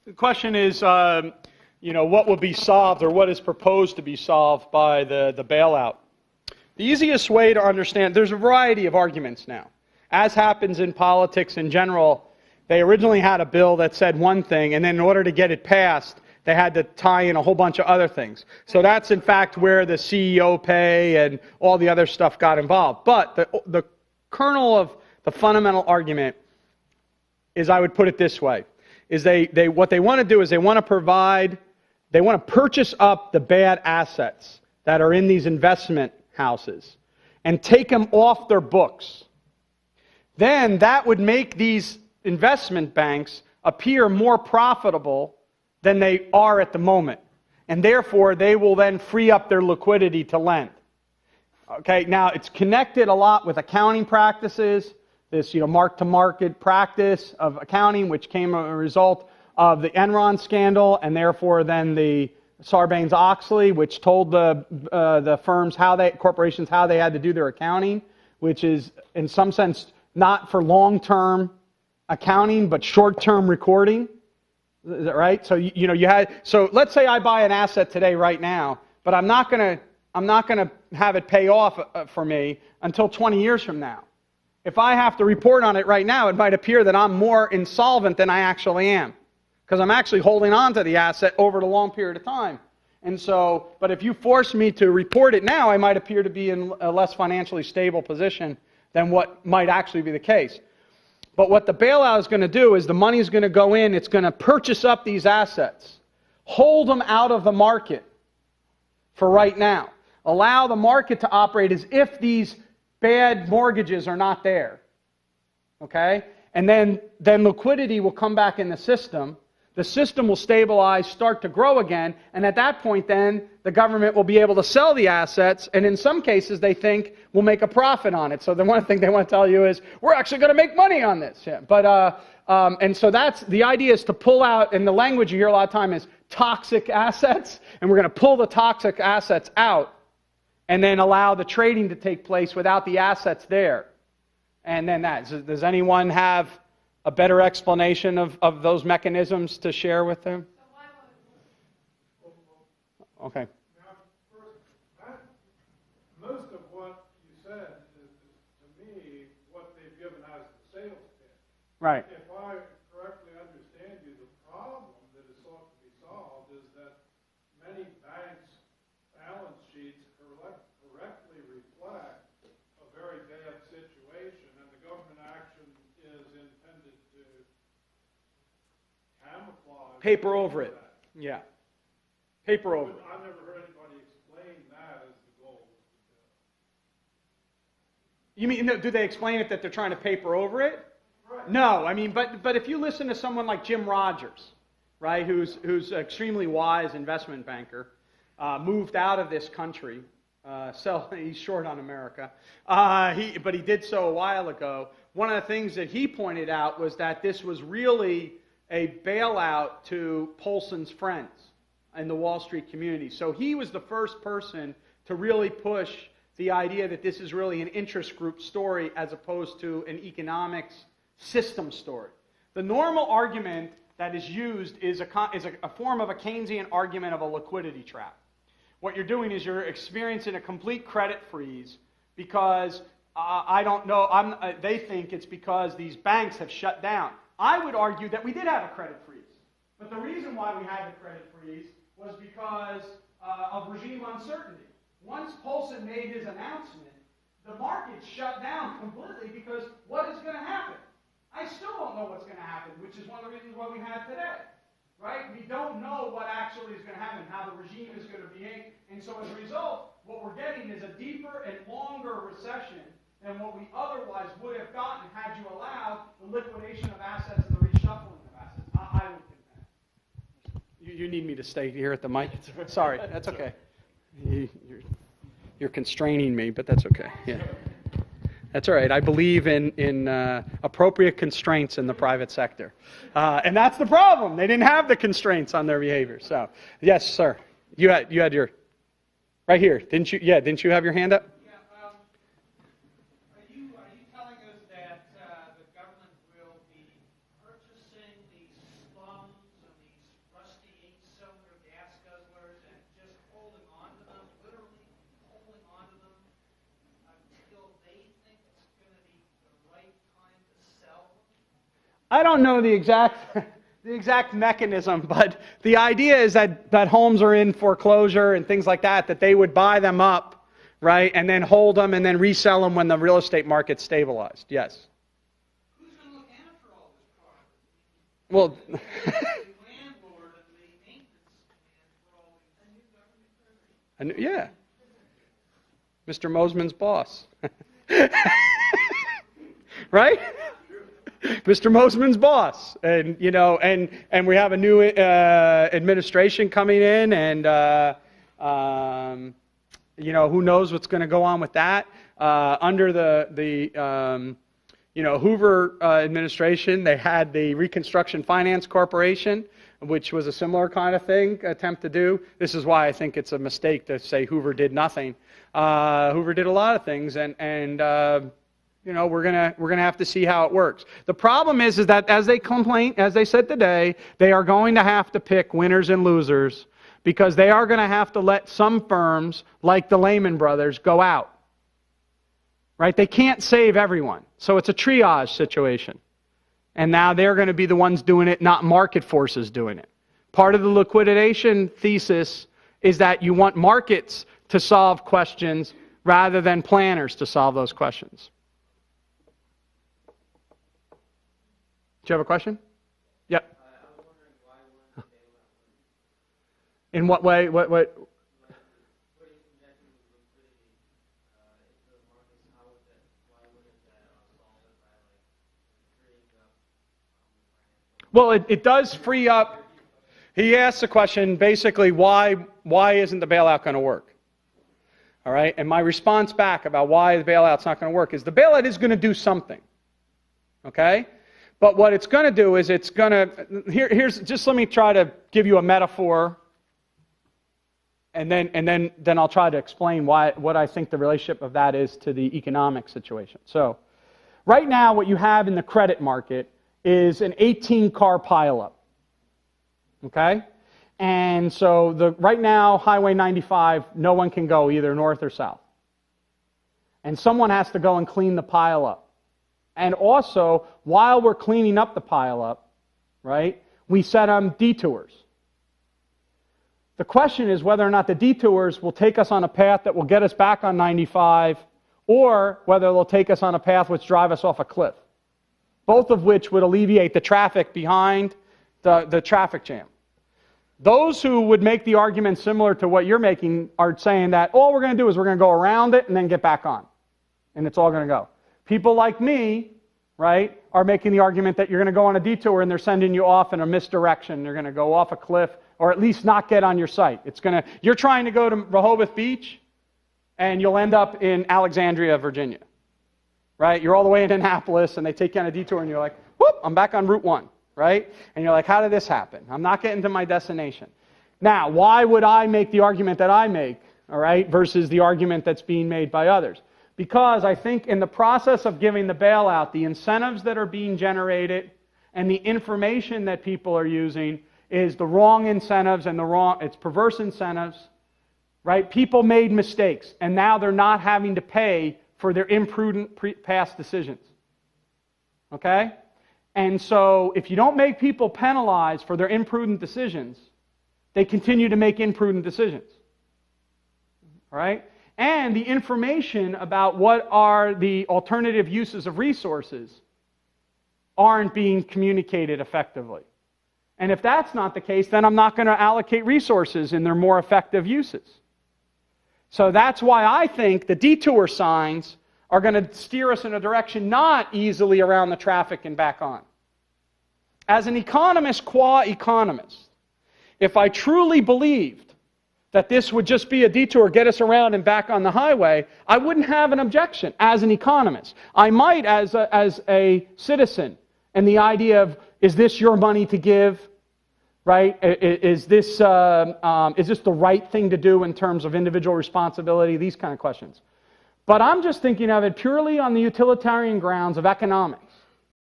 The question is, what will be solved or what is proposed to be solved by the bailout? The easiest way to understand, there's a variety of arguments now. As happens in politics in general, they originally had a bill that said one thing, and then in order to get it passed, they had to tie in a whole bunch of other things. So that's in fact where the CEO pay and all the other stuff got involved. But the kernel of the fundamental argument is, I would put it this way, is what they want to do is they want to purchase up the bad assets that are in these investment houses and take them off their books. Then that would make these investment banks appear more profitable than they are at the moment. And therefore, they will then free up their liquidity to lend. Okay, now it's connected a lot with accounting practices, this mark-to-market practice of accounting, which came as a result of the Enron scandal, and therefore then the Sarbanes-Oxley, which told the firms corporations how they had to do their accounting, which is in some sense not for long-term accounting but short-term recording. Is that right? So so let's say I buy an asset today right now, but I'm not going to have it pay off for me until 20 years from now. If I have to report on it right now, it might appear that I'm more insolvent than I actually am, because I'm actually holding on to the asset over the long period of time. And so, but if you force me to report it now, I might appear to be in a less financially stable position than what might actually be the case. But what the bailout is going to do is the money is going to go in, it's going to purchase up these assets, hold them out of the market for right now, allow the market to operate as if these bad mortgages are not there. Okay? And then liquidity will come back in the system. The system will stabilize, start to grow again, and at that point then, the government will be able to sell the assets, and in some cases they think we'll make a profit on it. So the one thing they want to tell you is, we're actually going to make money on this. Yeah. But and so that's, the idea is to pull out, and the language you hear a lot of time is toxic assets, and we're going to pull the toxic assets out, and then allow the trading to take place without the assets there. And then does anyone have a better explanation of those mechanisms to share with them? Okay. Now, first, most of what you said is, to me, what they've given as the sales pitch. Right. If I correctly understand you, the problem that is sought to be solved is that many banks' balance sheets correctly reflect a very bad situation, and the government action is intended to camouflage. Paper over it. Yeah. Paper over it. I've never heard anybody explain that as the goal. You mean, do they explain it that they're trying to paper over it? Right. No, I mean, but if you listen to someone like Jim Rogers, right, who's an extremely wise investment banker, moved out of this country, he's short on America, but he did so a while ago. One of the things that he pointed out was that this was really a bailout to Paulson's friends in the Wall Street community. So he was the first person to really push the idea that this is really an interest group story as opposed to an economics system story. The normal argument that is used is a form of a Keynesian argument of a liquidity trap. What you're doing is you're experiencing a complete credit freeze because they think it's because these banks have shut down. I would argue that we did have a credit freeze. But the reason why we had the credit freeze was because of regime uncertainty. Once Paulson made his announcement, the market shut down completely because what is going to happen? I still don't know what's going to happen, which is one of the reasons why we had today. Right? We don't know what actually is going to happen, how the regime is going to behave. And so as a result, what we're getting is a deeper and longer recession than what we otherwise would have gotten had you allowed the liquidation of assets and the reshuffling of assets. I would think that. You need me to stay here at the mic? Sorry, that's okay. You're constraining me, but that's okay. Yeah. That's all right. I believe in appropriate constraints in the private sector. And that's the problem. They didn't have the constraints on their behavior. So, yes, sir. You had your, right here. Didn't you? Yeah, didn't you have your hand up? Yeah. Are you telling us that the government will be purchasing these slums and these I don't know the exact mechanism, but the idea is that homes are in foreclosure and things like that, that they would buy them up, right, and then hold them and then resell them when the real estate market stabilized. Yes. Who's going to look after all this property? Well, The landlord and the maintenance man for all these. yeah. Mr. Mosman's boss. Right? Mr. Mosman's boss. And, you know, and we have a new administration coming in, and, you know, who knows what's going to go on with that. Under the Hoover administration, they had the Reconstruction Finance Corporation, which was a similar kind of thing, attempt to do. This is why I think it's a mistake to say Hoover did nothing. Hoover did a lot of things, and you know, we're gonna have to see how it works. The problem is that as they said today, they are going to have to pick winners and losers, because they are going to have to let some firms, like the Lehman Brothers, go out. Right? They can't save everyone. So it's a triage situation. And now they're going to be the ones doing it, not market forces doing it. Part of the liquidation thesis is that you want markets to solve questions rather than planners to solve those questions. Do you have a question? Yep. I was wondering why wouldn't the bailout work? In what way? What? Putting injecting liquidity into the markets, why wouldn't that solve it by freeing up financial? Well, it does free up. He asked the question, basically, why isn't the bailout going to work? All right, and my response back about why the bailout's not going to work is the bailout is going to do something. Okay? But what it's going to do is it's going to, here's just let me try to give you a metaphor, and then I'll try to explain what I think the relationship of that is to the economic situation. So, right now what you have in the credit market is an 18-car pileup. Okay? And so right now, Highway 95, no one can go either north or south. And someone has to go and clean the pile up. And also, while we're cleaning up the pile up, right, we set on detours. The question is whether or not the detours will take us on a path that will get us back on 95, or whether they'll take us on a path which drive us off a cliff. Both of which would alleviate the traffic behind the traffic jam. Those who would make the argument similar to what you're making are saying that all we're going to do is we're going to go around it and then get back on. And it's all going to go. People like me, right, are making the argument that you're going to go on a detour and they're sending you off in a misdirection. They're going to go off a cliff, or at least not get on your site. You're trying to go to Rehoboth Beach, and you'll end up in Alexandria, Virginia. Right? You're all the way in Annapolis, and they take you on a detour, and you're like, whoop, I'm back on Route 1. Right? And you're like, how did this happen? I'm not getting to my destination. Now, why would I make the argument that I make, all right, versus the argument that's being made by others? Because I think in the process of giving the bailout, the incentives that are being generated and the information that people are using is the wrong incentives and it's perverse incentives, right? People made mistakes, and now they're not having to pay for their imprudent past decisions. Okay? And so if you don't make people penalized for their imprudent decisions, they continue to make imprudent decisions. Right? And the information about what are the alternative uses of resources aren't being communicated effectively. And if that's not the case, then I'm not going to allocate resources in their more effective uses. So that's why I think the detour signs are going to steer us in a direction not easily around the traffic and back on. As an economist, qua economist, if I truly believed that this would just be a detour, get us around and back on the highway, I wouldn't have an objection as an economist. I might as a citizen, and the idea of, is this your money to give? Right? Is this the right thing to do in terms of individual responsibility? These kind of questions. But I'm just thinking of it purely on the utilitarian grounds of economics.